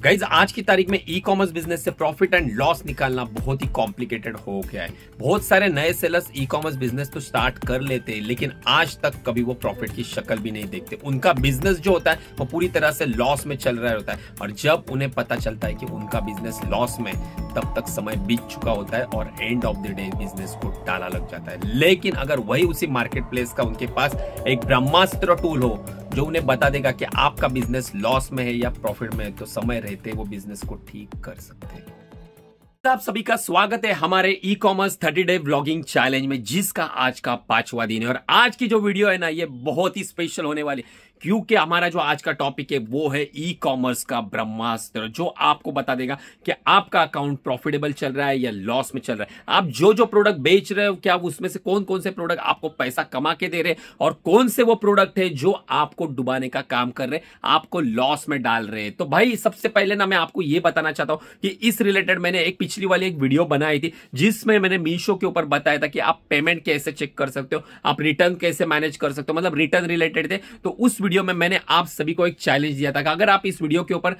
Guys आज की तारीख में ई कॉमर्स बिजनेस से प्रॉफिट एंड लॉस निकालना बहुत ही कॉम्प्लिकेटेड हो गया है। बहुत सारे नए सेलर्स ई कॉमर्स बिजनेस तो स्टार्ट कर लेते हैं, लेकिन आज तक कभी वो प्रॉफिट की शक्ल भी नहीं देखते। उनका बिजनेस जो होता है वो पूरी तरह से लॉस में चल रहा होता है, और जब उन्हें पता चलता है कि उनका बिजनेस लॉस में, तब तक समय बीत चुका होता है और end of the day business को ताला लग जाता है। लेकिन अगर वही उसी मार्केट प्लेस का उनके पास एक ब्रह्मास्त्र टूल हो जो उन्हें बता देगा कि आपका बिजनेस लॉस में है या प्रॉफिट में है, तो समय रहते वो बिजनेस को ठीक कर सकते हैं। आप सभी का स्वागत है हमारे e commerce 30 day vlogging challenge में, जिसका आज का 5वां दिन है। और आज की जो वीडियो है ना, ये बहुत ही स्पेशल होने वाली, क्योंकि हमारा जो आज का टॉपिक है वो है ई कॉमर्स का ब्रह्मास्त्र, जो आपको बता देगा कि आपका अकाउंट प्रॉफिटेबल चल रहा है या लॉस में चल रहा है। आप जो जो प्रोडक्ट बेच रहे हो, क्या उसमें से कौन कौन से प्रोडक्ट आपको पैसा कमा के दे रहे हैं, और कौन से वो प्रोडक्ट है जो आपको डुबाने का काम कर रहे हैं, आपको लॉस में डाल रहे हैं। तो भाई सबसे पहले ना मैं आपको ये बताना चाहता हूं कि इस रिलेटेड मैंने एक पिछली वाली एक वीडियो बनाई थी, जिसमें मैंने मीशो के ऊपर बताया था कि आप पेमेंट कैसे चेक कर सकते हो, आप रिटर्न कैसे मैनेज कर सकते हो, मतलब रिटर्न रिलेटेड थे। तो उस वीडियो में मैंने आप सभी को एक चैलेंज दिया था कि अगर आप इस वीडियो के ऊपर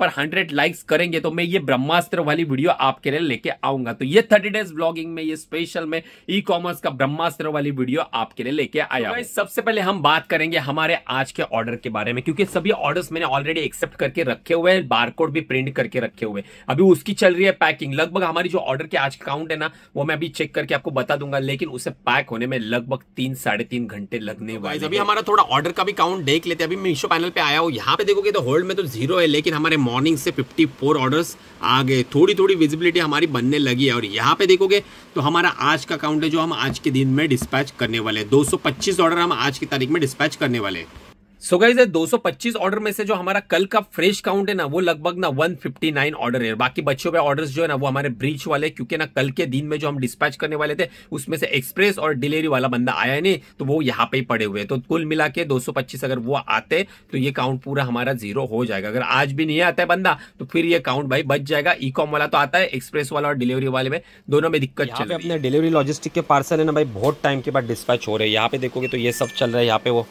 100 लाइक्स करेंगे तो मैं ये ब्रह्मास्त्र वाली वीडियो आपके लिए लेके आऊंगा। तो ये 30 डेज व्लॉगिंग में ये स्पेशल में ई कॉमर्स का ब्रह्मास्त्र वाली वीडियो आपके लिए लेके आया हूं। सबसे पहले हम बात करेंगे हमारे आज के ऑर्डर के बारे में, क्योंकि सभी ऑर्डर्स मैंने ऑलरेडी एक्सेप्ट करके रखे हुए हैं, बारकोड भी प्रिंट करके रखे हुए। अभी उसकी चल रही है पैकिंग। लगभग हमारी जो ऑर्डर के आज काउंट है ना, वो मैं अभी चेक करके आपको बता दूंगा, लेकिन उसे पैक होने में लगभग 3-3.5 घंटे लगने वाले। अभी हमारा थोड़ा ऑर्डर का भी काउंट देख लेते हैं। अभी मीशो पैनल पे आया हूं, यहाँ पे देखोगे तो होल्ड में तो 0 है, लेकिन हमारे मॉर्निंग से 54 ऑर्डर्स आ गए। थोड़ी थोड़ी विजिबिलिटी हमारी बनने लगी है। और यहाँ पे देखोगे तो हमारा आज का काउंट है जो हम आज के दिन में डिस्पैच करने वाले हैं। 225 ऑर्डर हम आज की तारीख में डिस्पैच करने वाले हैं। सो गाइस, 225 ऑर्डर में से जो हमारा कल का फ्रेश काउंट है ना, वो लगभग ना 159 ऑर्डर है। बाकी बचे हुए ऑर्डर्स जो है ना, वो हमारे ब्रीच वाले, क्योंकि ना कल के दिन में जो हम डिस्पैच करने वाले थे उसमें से एक्सप्रेस और डिलीवरी वाला बंदा आया नहीं, तो वो यहाँ पे ही पड़े हुए। तो कुल मिला के 225 अगर वो आते तो ये काउंट पूरा हमारा 0 हो जाएगा। अगर आज भी नहीं आता है बंदा तो फिर ये काउंट भाई बच जाएगा। ई कॉम वाला तो आता है, एक्सप्रेस वाला और डिलीवरी वाले में दोनों में दिक्कत चल रही है। अपने डिलीवरी लॉजिस्टिक के पार्सल है ना भाई, बहुत टाइम के बाद डिस्पैच हो रहे हैं। यहाँ पे देखोगे तो ये सब चल रहा है, यहाँ पे वो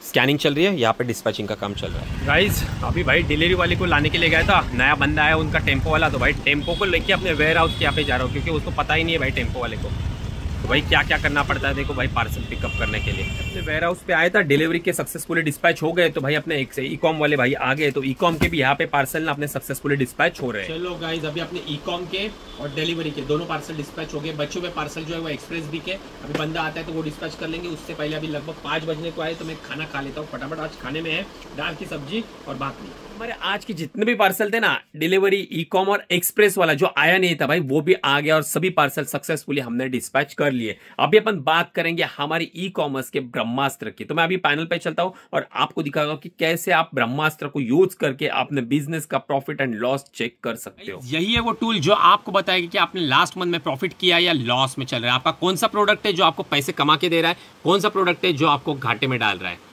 स्कैनिंग चल रही है, यहाँ पे डिस्पैचिंग का काम चल रहा है। गाइस अभी भाई डिलीवरी वाले को लाने के लिए गया था, नया बंदा आया उनका टेम्पो वाला। तो भाई टेम्पो को लेके अपने वेयर हाउस के यहाँ पे जा रहा हूँ, क्योंकि उसको पता ही नहीं है भाई टेम्पो वाले को। तो भाई क्या क्या करना पड़ता है देखो भाई, पार्सल पिकअप करने के लिए अपने वेयर हाउस पे आया था, डिलीवरी के सक्सेसफुली डिस्पैच हो गए। तो भाई अपने एक से ई कॉम वाले भाई आ गए, तो ई कॉम के भी यहाँ पे पार्सल ना अपने सक्सेसफुली डिस्पैच हो रहे हैं। चलो गाइस, अभी अपने ई कॉम के और डिलीवरी के दोनों पार्सल डिस्पैच हो गए। बच्चे हुए पार्सल जो है वो एक्सप्रेस भी के अभी बंदा आता है तो वो डिस्पैच कर लेंगे। उससे पहले अभी लगभग 5 बजने को आए, तो मैं खाना खा लेता हूँ फटाफट। आज खाने में है दाल की सब्जी और बात नहीं। हमारे आज के जितने भी पार्सल थे ना, डिलीवरी, ई कॉम और एक्सप्रेस वाला जो आया नहीं था भाई, वो भी आ गया और सभी पार्सल सक्सेसफुली हमने डिस्पैच कर लिए। अभी अपन बात करेंगे हमारी ई कॉमर्स के ब्रह्मास्त्र की। तो मैं अभी पैनल पे चलता हूं और आपको दिखाऊंगा कि कैसे आप ब्रह्मास्त्र को यूज करके अपने बिजनेस का प्रॉफिट एंड लॉस चेक कर सकते हो। यही है वो टूल जो आपको बताएगा कि आपने लास्ट मंथ में प्रॉफिट किया या लॉस में चल रहा है। आपका कौन सा प्रोडक्ट है जो आपको पैसे कमा के दे रहा है, कौन सा प्रोडक्ट है जो आपको घाटे में डाल रहा है।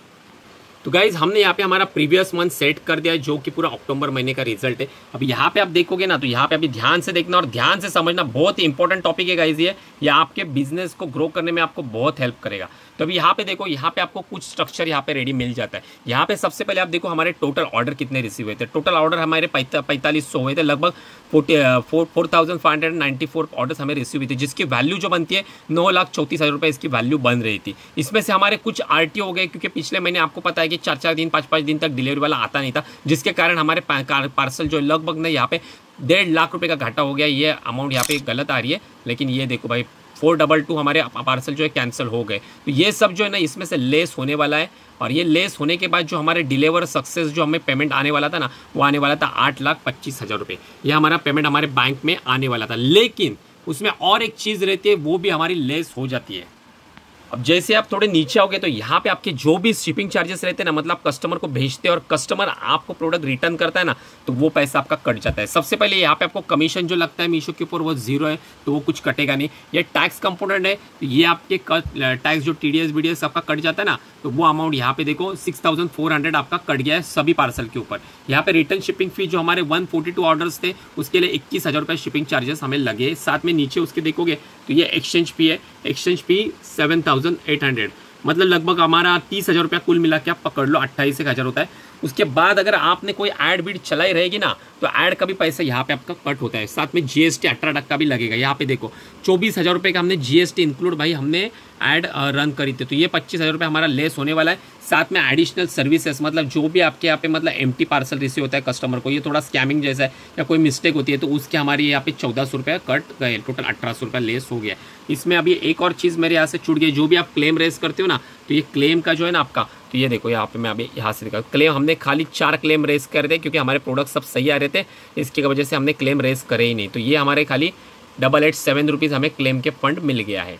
तो गाइज हमने यहाँ पे हमारा प्रीवियस मंथ सेट कर दिया है, जो कि पूरा अक्टूबर महीने का रिजल्ट है। अभी यहाँ पे आप देखोगे ना, तो यहाँ पे अभी ध्यान से देखना और ध्यान से समझना, बहुत ही इंपॉर्टेंट टॉपिक है गाइज ये आपके बिजनेस को ग्रो करने में आपको बहुत हेल्प करेगा। तो अभी यहाँ पे देखो, यहाँ पे आपको कुछ स्ट्रक्चर यहाँ पे रेडी मिल जाता है। यहाँ पे सबसे पहले आप देखो हमारे टोटल ऑर्डर कितने रिसीव हुए थे। टोटल ऑर्डर हमारे 4500 हुए थे, लगभग 4594 ऑर्डर्स हमें रिसीव हुई थी, जिसकी वैल्यू जो बनती है 9,34,000 रुपये इसकी वैल्यू बन रही थी। इसमें से हमारे कुछ आरटीओ हो गए, क्योंकि पिछले महीने आपको पता है कि 4-4 दिन 5-5 दिन तक डिलीवरी वाला आता नहीं था, जिसके कारण हमारे पार्सल जो लगभग ना यहाँ पे 1.5 लाख रुपये का घाटा हो गया। ये अमाउंट यहाँ पे गलत आ रही है, लेकिन ये देखो भाई 422 हमारे पार्सल जो है कैंसिल हो गए। तो ये सब जो है ना, इसमें से लेस होने वाला है। और ये लेस होने के बाद जो हमारे डिलीवर सक्सेस जो हमें पेमेंट आने वाला था ना, वो आने वाला था 8,25,000 रुपये। ये हमारा पेमेंट हमारे बैंक में आने वाला था, लेकिन उसमें और एक चीज़ रहती है, वो भी हमारी लेस हो जाती है। अब जैसे आप थोड़े नीचे आओगे तो यहाँ पे आपके जो भी शिपिंग चार्जेस रहते हैं ना, मतलब कस्टमर को भेजते हैं और कस्टमर आपको प्रोडक्ट रिटर्न करता है ना, तो वो पैसा आपका कट जाता है। सबसे पहले यहाँ पे आपको कमीशन जो लगता है मीशो के ऊपर वो 0 है, तो वो कुछ कटेगा नहीं। ये टैक्स कंपोनेंट है, तो ये आपके टैक्स जो TDS BDS आपका कट जाता है ना, तो वो अमाउंट यहाँ पे देखो 6,400 आपका कट गया है सभी पार्सल के ऊपर। यहाँ पे रिटर्न शिपिंग फी जो हमारे 142 ऑर्डर्स थे, उसके लिए 21,000 रुपये शिपिंग चार्जेस हमें लगे। साथ में नीचे उसके देखोगे तो ये एक्सचेंज फी है, एक्सचेंज फी 7,800, मतलब लगभग हमारा 30,000 रुपया कुल मिला के आप पकड़ लो, 28,000 होता है। उसके बाद अगर आपने कोई ऐड बीड चलाई रहेगी ना, तो ऐड का भी पैसा यहाँ पे आपका कट होता है, साथ में जीएसटी 18% भी लगेगा। यहाँ पे देखो 24,000 रुपये का हमने जीएसटी इंक्लूड भाई हमने ऐड रन करी थी, तो ये 25,000 रुपये हमारा लेस होने वाला है। साथ में एडिशनल सर्विसेज, मतलब जो भी आपके यहाँ पे मतलब एम्प्टी पार्सल रिसीव होता है कस्टमर को, ये थोड़ा स्कैमिंग जैसा है या कोई मिस्टेक होती है, तो उसके हमारे यहाँ पे 1400 रुपये कट गए, टोटल 1800 रुपये लेस हो गया। इसमें अभी एक और चीज़ मेरे यहाँ से छूट गई, जो भी आप क्लेम रेस करते हो ना, तो ये क्लेम का जो है ना आपका, तो ये देखो यहाँ पे मैं अभी यहाँ से दिखा, क्लेम हमने खाली 4 क्लेम रेस कर दे, क्योंकि हमारे प्रोडक्ट सब सही आ रहे थे, इसकी वजह से हमने क्लेम रेस करे ही नहीं। तो ये हमारे खाली 887 रुपीज़ हमें क्लेम के फंड मिल गया है।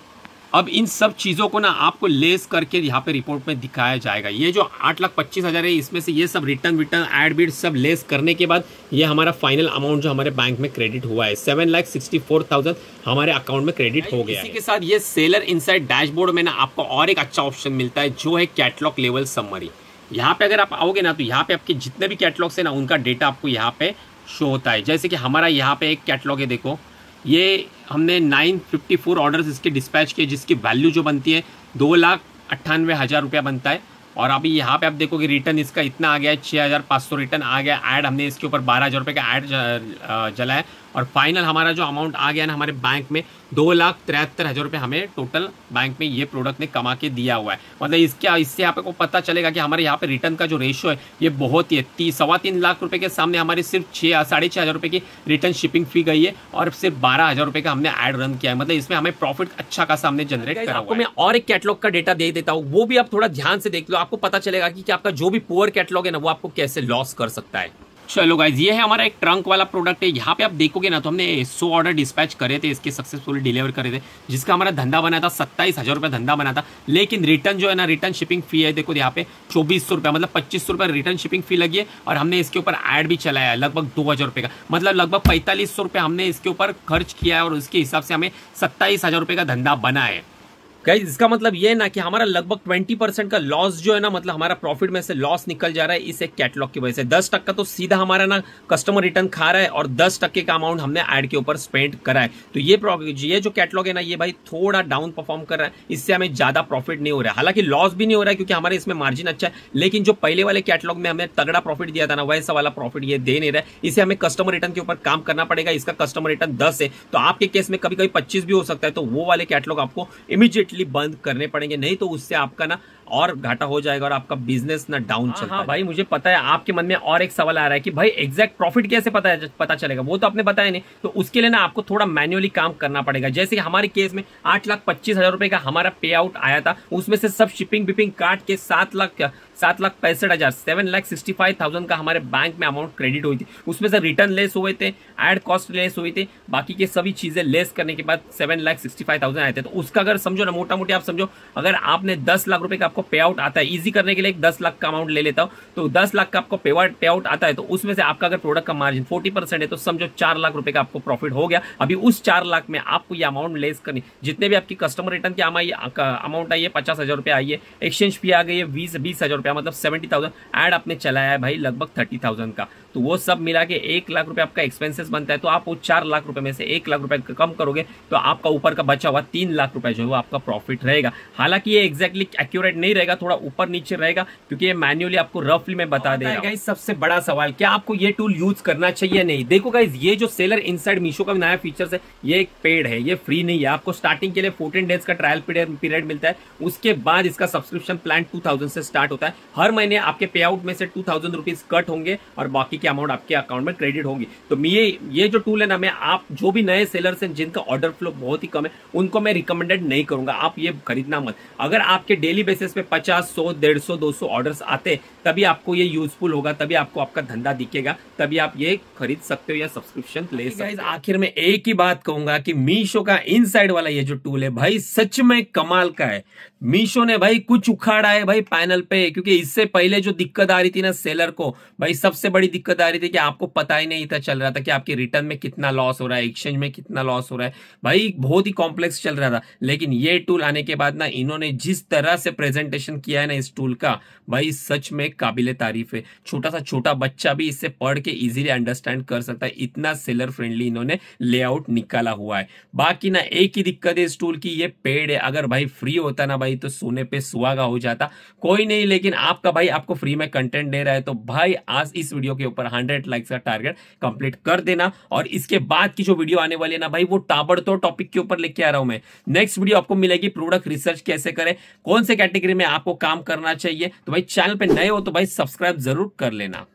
अब इन सब चीज़ों को ना आपको लेस करके यहाँ पे रिपोर्ट में दिखाया जाएगा। ये जो 8,25,000 है, इसमें से ये सब रिटर्न ऐड बीड सब लेस करने के बाद ये हमारा फाइनल अमाउंट जो हमारे बैंक में क्रेडिट हुआ है 7,64,000 हमारे अकाउंट में क्रेडिट हो गया है। इसी के साथ ये सेलर इनसाइड डैशबोर्ड में ना आपको और एक अच्छा ऑप्शन मिलता है, जो है कैटलॉग लेवल समरी। यहाँ पे अगर आप आओगे ना, तो यहाँ पे आपके जितने भी कैटलॉग्स है ना, उनका डेटा आपको यहाँ पे शो होता है। जैसे कि हमारा यहाँ पे एक कैटलॉग है, देखो ये हमने 954 ऑर्डर्स इसके डिस्पैच किए, जिसकी वैल्यू जो बनती है 2,98,000 रुपया बनता है। और अभी यहाँ पे आप देखोगे रिटर्न इसका इतना आ गया है, 6,500 रिटर्न आ गया। ऐड हमने इसके ऊपर 12,000 रुपये का ऐड जला है, और फाइनल हमारा जो अमाउंट आ गया ना हमारे बैंक में 2,73,000 रुपये हमें टोटल बैंक में ये प्रोडक्ट ने कमा के दिया हुआ है। मतलब इससे आपको पता चलेगा कि हमारे यहाँ पे रिटर्न का जो रेशियो है ये बहुत ही है। 3.25 लाख रुपए के सामने हमारे सिर्फ 6,500 रुपये की रिटर्न शिपिंग फी गई है, और सिर्फ 12,000 रुपये का हमने ऐड रन किया है। मतलब इसमें हमें प्रॉफिट अच्छा खासा हमने जनरेट करा। आपको मैं और एक कैटलॉग का डेटा दे देता हूँ, वो भी आप थोड़ा ध्यान से देख लो, आपको पता चलेगा कि आपका जो भी पुअर कैटलॉग है ना, वो आपको कैसे लॉस कर सकता है। चलो गाइज, ये है हमारा एक ट्रंक वाला प्रोडक्ट है। यहाँ पे आप देखोगे ना, तो हमने 100 ऑर्डर डिस्पैच करे थे, इसके सक्सेसफुली डिलीवर करे थे, जिसका हमारा धंधा बना था 27,000 रुपये धंधा बना था। लेकिन रिटर्न जो है ना, रिटर्न शिपिंग फी है, देखो यहाँ पे 2,400 रुपये, मतलब 2,500 रुपये रिटर्न शिपिंग फी लगी है। और हमने इसके ऊपर ऐड भी चलाया है लगभग 2,000 रुपये का, मतलब लगभग 4,500 रुपये हमने इसके ऊपर खर्च किया है, और उसके हिसाब से हमें 27,000 रुपये का धंधा बना है। गाइस, इसका मतलब ये है ना कि हमारा लगभग 20% का लॉस जो है ना, मतलब हमारा प्रॉफिट में से लॉस निकल जा रहा है इस एक कैटलॉग की वजह से। 10% तो सीधा हमारा ना कस्टमर रिटर्न खा रहा है, और 10% का अमाउंट हमने ऐड के ऊपर स्पेंड करा है। तो ये जो कैटलॉग है ना, ये भाई थोड़ा डाउन परफॉर्म कर रहा है, इससे हमें ज्यादा प्रॉफिट नहीं हो रहा है। हालांकि लॉस भी नहीं हो रहा है, क्योंकि हमारे इसमें मार्जिन अच्छा है, लेकिन जो पहले वाले कैटलॉग में हमें तगड़ा प्रॉफिट दिया था ना, वैसा वाला प्रॉफिट ये दे नहीं रहा है। इसे हमें कस्टमर रिटर्न के ऊपर काम करना पड़ेगा। इसका कस्टमर रिटर्न 10 है, तो आपके केस में कभी कभी 25 भी हो सकता है, तो वो वाले कैटलॉग आपको इमीडिएटली बंद करने पड़ेंगे, नहीं तो उससे आपका ना और घाटा हो जाएगा, और आपका बिजनेस ना डाउन चलता है। भाई, मुझे पता है आपके मन में और एक सवाल आ रहा है कि भाई एग्जैक्ट प्रॉफिट कैसे पता चलेगा, वो तो आपने बताया नहीं। तो उसके लिए ना आपको थोड़ा मैन्युअली काम करना पड़ेगा। जैसे कि हमारे केस में 8,25,000 रुपए का हमारा पे आउट आया था, उसमें से सब शिपिंग बिपिंग काट के 7,65,000 7,65,000 का हमारे बैंक में अमाउंट क्रेडिट हुई थी। उसमें से रिटर्न लेस हुए थे, एड कॉस्ट लेस हुई थी, बाकी के सभी चीजें लेस करने के बाद 7,65,000 आए थे। तो उसका अगर समझो ना, मोटा मोटी आप समझो, अगर आपने 10 लाख रुपए का आपको पे आउट आता है, इजी करने के लिए 10 लाख का अमाउंट ले लेता हूं, तो 10 लाख का आपको पे आउट आता है, तो उसमें से आपका अगर प्रोडक्ट का मार्जिन 40% है, तो समझो 4 लाख रुपए का आपको प्रॉफिट हो गया। अभी उस 4 लाख में आपको ये अमाउंट लेस करनी, जितने भी आपकी कस्टमर रिटर्न की अमाउंट आई है 50,000 रुपए आई है, एक्सचेंज फी आ गई है 20,000 रुपया, मतलब 70,000, ऐड आपने चलाया है भाई लगभग 30,000 का, तो वो सब मिला के 1 लाख रुपए आपका एक्सपेंसेस बनता है। तो आप वो 4 लाख रुपए में से 1 लाख रुपए कम करोगे, तो आपका ऊपर का बचा हुआ 3 लाख रुपए जो है वो आपका प्रॉफिट रहेगा। हालांकि ये एग्जैक्टली एक्यूरेट नहीं रहेगा, थोड़ा ऊपर नीचे रहेगा, क्योंकि ये मैन्युअली आपको रफली मैं बता देगा। गाइस, सबसे बड़ा सवाल, क्या आपको ये टूल यूज करना चाहिए नहीं? देखो गाइस, ये जो सेलर इनसाइड मीशो का नया फीचर्स है, ये एक पेड है, ये फ्री नहीं है। आपको स्टार्टिंग के लिए 14 डेज का ट्रायल पीरियड मिलता है, उसके बाद इसका सब्सक्रिप्शन प्लान 2,000 से स्टार्ट होता है। हर महीने आपके पे आउट में से 2,000 रुपीज कट होंगे, और बाकी के अमाउंट आपके अकाउंट में क्रेडिट होंगी। तो ये जो टूल है ना, मैं आप जो भी नए सेलर्स हैं जिनका ऑर्डर फ्लो बहुत ही कम है, उनको मैं रिकमेंडेड नहीं करूंगा, आप ये खरीदना मत। अगर आपके डेली बेसिस पे 50, 100, 150, 200 ऑर्डर्स आते, तभी आपको ये यूजफुल होगा, तभी आपको आपका धंधा दिखेगा, तभी आप ये खरीद सकते हो या सब्सक्रिप्शन ले सकते हो। आखिर में एक ही बात कहूंगा कि मीशो का इनसाइड वाला ये जो टूल है भाई, सच में कमाल का है। मीशो ने भाई कुछ उखाड़ा है भाई पैनल पे, क्योंकि इससे पहले जो दिक्कत आ रही थी ना सेलर को, भाई सबसे बड़ी दिक्कत आ रही थी कि आपको पता ही नहीं था चल रहा था कि आपके रिटर्न में कितना लॉस हो रहा है, एक्सचेंज में कितना लॉस हो रहा है, भाई बहुत ही कॉम्प्लेक्स चल रहा था। लेकिन ये टूल आने के बाद ना, इन्होंने जिस तरह से प्रेजेंटेशन किया है ना इस टूल का, भाई सच में काबिले तारीफ है। छोटा बच्चा भी इससे पढ़ के इजीली अंडरस्टैंड कर सकता है, इतना सेलर फ्रेंडली इन्होंने लेआउट निकाला हुआ है। बाकी ना एक ही दिक्कत है इस टूल की, ये पेड है। अगर भाई फ्री होता ना भाई तो सोने पे सुहागा हो जाता। कोई नहीं, लेकिन आपका भाई आपको फ्री में कंटेंट दे रहा है तो भाई आज इस वीडियो के ऊपर 100 लाइक्स का टारगेट कंप्लीट कर देना। और इसके बाद की जो वीडियो आने वाली है ना भाई, वो ताबड़तोड़ टॉपिक के ऊपर लेके आ रहा हूं मैं। नेक्स्ट वीडियो आपको मिलेगी प्रोडक्ट रिसर्च कैसे करें, कौन से कैटेगरी में आपको काम करना चाहिए। तो भाई चैनल पे नए हो तो भाई सब्सक्राइब जरूर कर लेना।